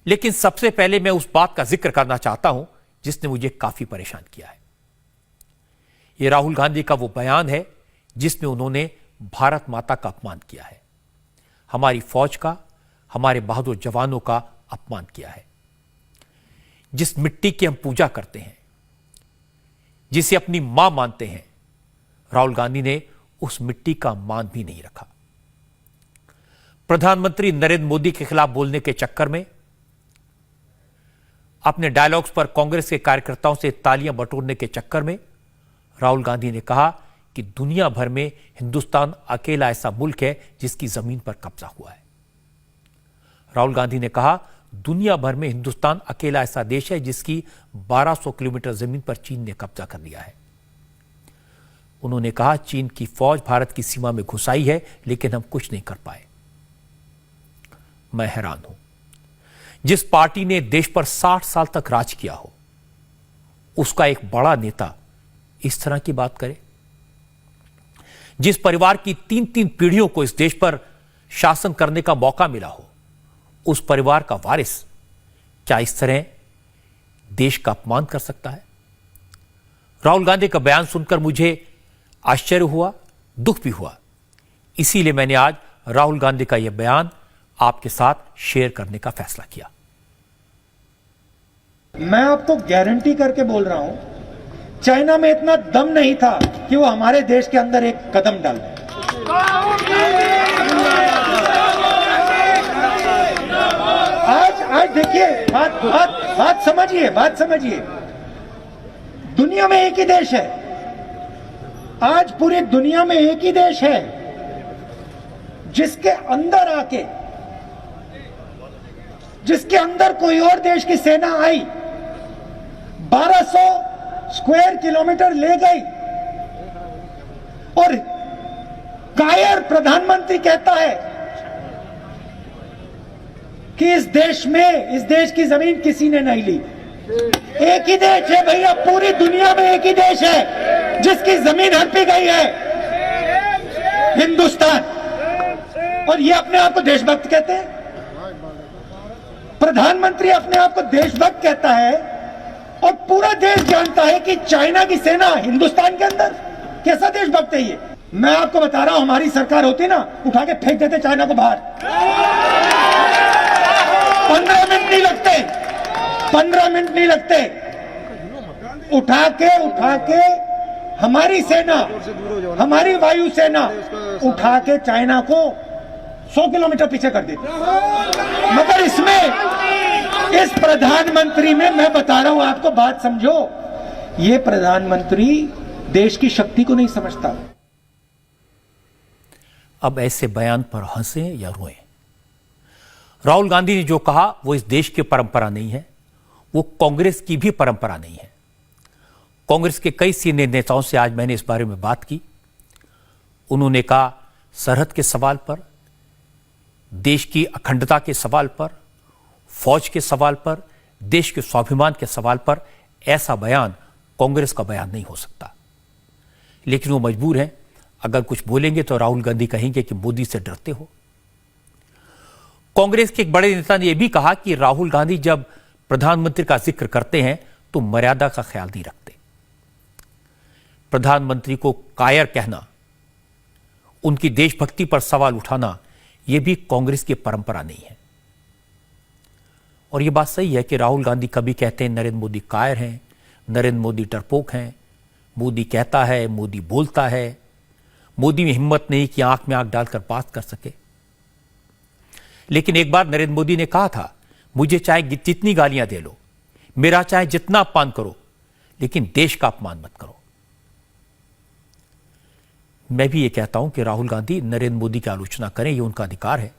लेकिन सबसे पहले मैं उस बात का जिक्र करना चाहता हूं जिसने मुझे काफी परेशान किया है। यह राहुल गांधी का वो बयान है जिसमें उन्होंने भारत माता का अपमान किया है, हमारी फौज का, हमारे बहादुर जवानों का अपमान किया है। जिस मिट्टी की हम पूजा करते हैं, जिसे अपनी मां मानते हैं, राहुल गांधी ने उस मिट्टी का मान भी नहीं रखा। प्रधानमंत्री नरेंद्र मोदी के खिलाफ बोलने के चक्कर में, अपने डायलॉग्स पर कांग्रेस के कार्यकर्ताओं से तालियां बटोरने के चक्कर में राहुल गांधी ने कहा कि दुनिया भर में हिंदुस्तान अकेला ऐसा मुल्क है जिसकी जमीन पर कब्जा हुआ है। राहुल गांधी ने कहा दुनिया भर में हिंदुस्तान अकेला ऐसा देश है जिसकी 1200 किलोमीटर जमीन पर चीन ने कब्जा कर लिया है। उन्होंने कहा चीन की फौज भारत की सीमा में घुस आई है लेकिन हम कुछ नहीं कर पाए। मैं हैरान हूं, जिस पार्टी ने देश पर 60 साल तक राज किया हो, उसका एक बड़ा नेता इस तरह की बात करे। जिस परिवार की 3-3 पीढ़ियों को इस देश पर शासन करने का मौका मिला हो, उस परिवार का वारिस क्या इस तरह देश का अपमान कर सकता है? राहुल गांधी का बयान सुनकर मुझे आश्चर्य हुआ, दुख भी हुआ। इसीलिए मैंने आज राहुल गांधी का यह बयान आपके साथ शेयर करने का फैसला किया। मैं आपको गारंटी करके बोल रहा हूं, चाइना में इतना दम नहीं था कि वो हमारे देश के अंदर एक कदम डाल दे। आज देखिए, बात समझिए। दुनिया में एक ही देश है, आज पूरी दुनिया में एक ही देश है जिसके अंदर कोई और देश की सेना आई, 1200 स्क्वायर किलोमीटर ले गई और कायर प्रधानमंत्री कहता है कि इस देश की जमीन किसी ने नहीं ली। एक ही देश है भैया, पूरी दुनिया में एक ही देश है जिसकी जमीन हड़पी गई है, हिंदुस्तान। और ये अपने आप को देशभक्त कहते हैं। प्रधानमंत्री अपने आप को देशभक्त कहता है और पूरा देश जानता है कि चाइना की सेना हिंदुस्तान के अंदर। कैसा देशभक्त है ये? मैं आपको बता रहा हूं, हमारी सरकार होती ना, उठा के फेंक देते चाइना को बाहर। 15 मिनट नहीं लगते। उठा के हमारी सेना, हमारी वायुसेना उठा के चाइना को 100 किलोमीटर पीछे कर देती। मगर इस प्रधानमंत्री में मैं बता रहा हूं आपको, बात समझो, ये प्रधानमंत्री देश की शक्ति को नहीं समझता। अब ऐसे बयान पर हंसें या रोएं? राहुल गांधी ने जो कहा वो इस देश की परंपरा नहीं है, वो कांग्रेस की भी परंपरा नहीं है। कांग्रेस के कई सीनियर नेताओं से आज मैंने इस बारे में बात की। उन्होंने कहा सरहद के सवाल पर, देश की अखंडता के सवाल पर, फौज के सवाल पर, देश के स्वाभिमान के सवाल पर ऐसा बयान कांग्रेस का बयान नहीं हो सकता। लेकिन वो मजबूर हैं, अगर कुछ बोलेंगे तो राहुल गांधी कहेंगे कि मोदी से डरते हो। कांग्रेस के एक बड़े नेता ने यह भी कहा कि राहुल गांधी जब प्रधानमंत्री का जिक्र करते हैं तो मर्यादा का ख्याल नहीं रखते। प्रधानमंत्री को कायर कहना, उनकी देशभक्ति पर सवाल उठाना, यह भी कांग्रेस की परंपरा नहीं है। और यह बात सही है कि राहुल गांधी कभी कहते हैं नरेंद्र मोदी कायर हैं, नरेंद्र मोदी डरपोक हैं, मोदी कहता है, मोदी बोलता है, मोदी में हिम्मत नहीं कि आंख में आंख डालकर बात कर सके। लेकिन एक बार नरेंद्र मोदी ने कहा था, मुझे चाहे जितनी गालियां दे लो, मेरा चाहे जितना अपमान करो, लेकिन देश का अपमान मत करो। मैं भी ये कहता हूं कि राहुल गांधी नरेंद्र मोदी की आलोचना करें, यह उनका अधिकार है,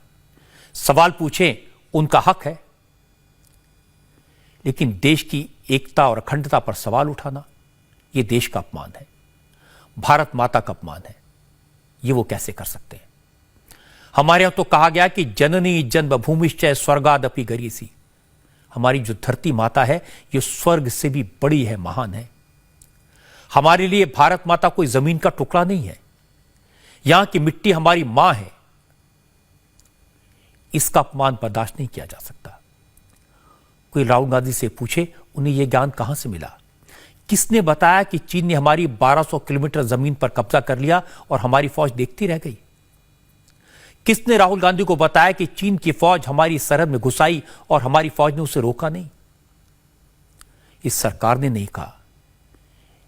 सवाल पूछें, उनका हक है। लेकिन देश की एकता और अखंडता पर सवाल उठाना, यह देश का अपमान है, भारत माता का अपमान है। यह वो कैसे कर सकते हैं? हमारे यहां तो कहा गया कि जननी जन्मभूमिश्च स्वर्गादपि गरीयसी। हमारी जो धरती माता है, यह स्वर्ग से भी बड़ी है, महान है। हमारे लिए भारत माता कोई जमीन का टुकड़ा नहीं है, यहां की मिट्टी हमारी मां है। इसका अपमान बर्दाश्त नहीं किया जा सकता। कोई राहुल गांधी से पूछे उन्हें यह ज्ञान कहां से मिला? किसने बताया कि चीन ने हमारी 1200 किलोमीटर जमीन पर कब्जा कर लिया और हमारी फौज देखती रह गई? किसने राहुल गांधी को बताया कि चीन की फौज हमारी सरहद में घुस आई और हमारी फौज ने उसे रोका नहीं? इस सरकार ने नहीं कहा,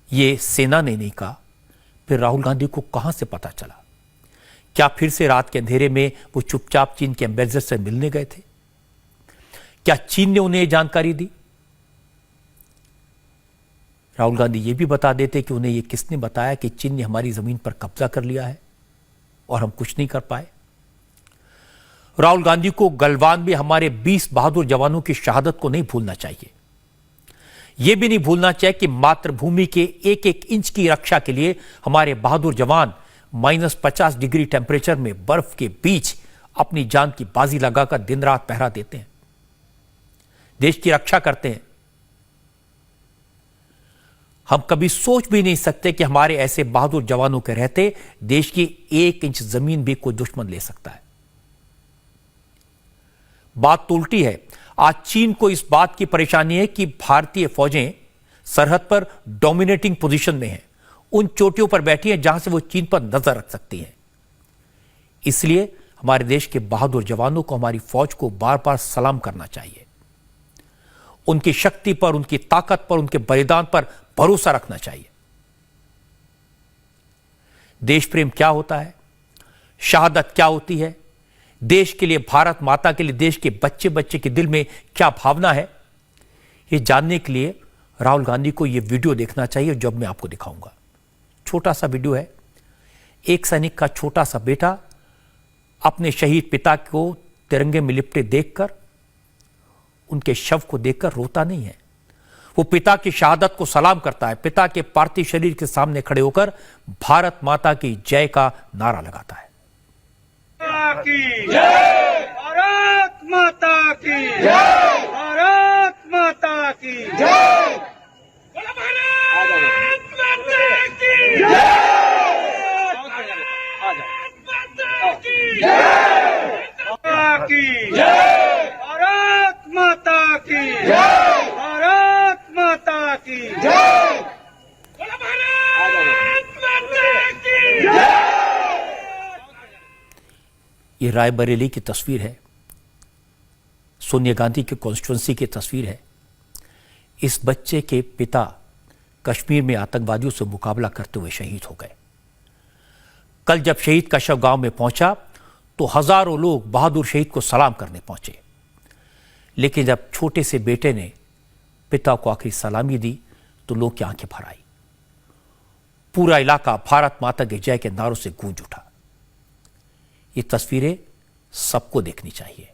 यह सेना ने नहीं कहा, फिर राहुल गांधी को कहां से पता चला? क्या फिर से रात के अंधेरे में वो चुपचाप चीन के एम्बेसडर से मिलने गए थे? क्या चीन ने उन्हें यह जानकारी दी? राहुल गांधी यह भी बता देते कि उन्हें यह किसने बताया कि चीन ने हमारी जमीन पर कब्जा कर लिया है और हम कुछ नहीं कर पाए? राहुल गांधी को गलवान में हमारे 20 बहादुर जवानों की शहादत को नहीं भूलना चाहिए। यह भी नहीं भूलना चाहिए कि मातृभूमि के एक एक इंच की रक्षा के लिए हमारे बहादुर जवान -50 डिग्री टेम्परेचर में बर्फ के बीच अपनी जान की बाजी लगाकर दिन रात पहरा देते हैं, देश की रक्षा करते हैं। हम कभी सोच भी नहीं सकते कि हमारे ऐसे बहादुर जवानों के रहते देश की 1 इंच जमीन भी कोई दुश्मन ले सकता है। बात तो उल्टी है। आज चीन को इस बात की परेशानी है कि भारतीय फौजें सरहद पर डोमिनेटिंग पोजीशन में हैं, उन चोटियों पर बैठी हैं जहां से वो चीन पर नजर रख सकती हैं। इसलिए हमारे देश के बहादुर जवानों को, हमारी फौज को बार बार सलाम करना चाहिए। उनकी शक्ति पर, उनकी ताकत पर, उनके बलिदान पर भरोसा रखना चाहिए। देश प्रेम क्या होता है, शहादत क्या होती है, देश के लिए, भारत माता के लिए देश के बच्चे बच्चे के दिल में क्या भावना है, यह जानने के लिए राहुल गांधी को यह वीडियो देखना चाहिए जो मैं आपको दिखाऊंगा। छोटा सा वीडियो है। एक सैनिक का छोटा सा बेटा अपने शहीद पिता को तिरंगे में लिपटे देखकर, उनके शव को देखकर रोता नहीं है। वो पिता की शहादत को सलाम करता है, पिता के पार्थिव शरीर के सामने खड़े होकर भारत माता की जय का नारा लगाता है। की जय, भारत माता की जय, भारत माता की जय, भारत माता की जय, की जय, भारत माता की जय, भारत माता की जय, भारत माता की जय। ये रायबरेली की तस्वीर है, सोनिया गांधी की कॉन्स्टिट्यूंसी की तस्वीर है। इस बच्चे के पिता कश्मीर में आतंकवादियों से मुकाबला करते हुए शहीद हो गए। कल जब शहीद का शव गांव में पहुंचा तो हजारों लोग बहादुर शहीद को सलाम करने पहुंचे, लेकिन जब छोटे से बेटे ने पिता को आखिरी सलामी दी तो लोग की आंखें भर आई। पूरा इलाका भारत माता की जय के नारों से गूंज उठा। ये तस्वीरें सबको देखनी चाहिए।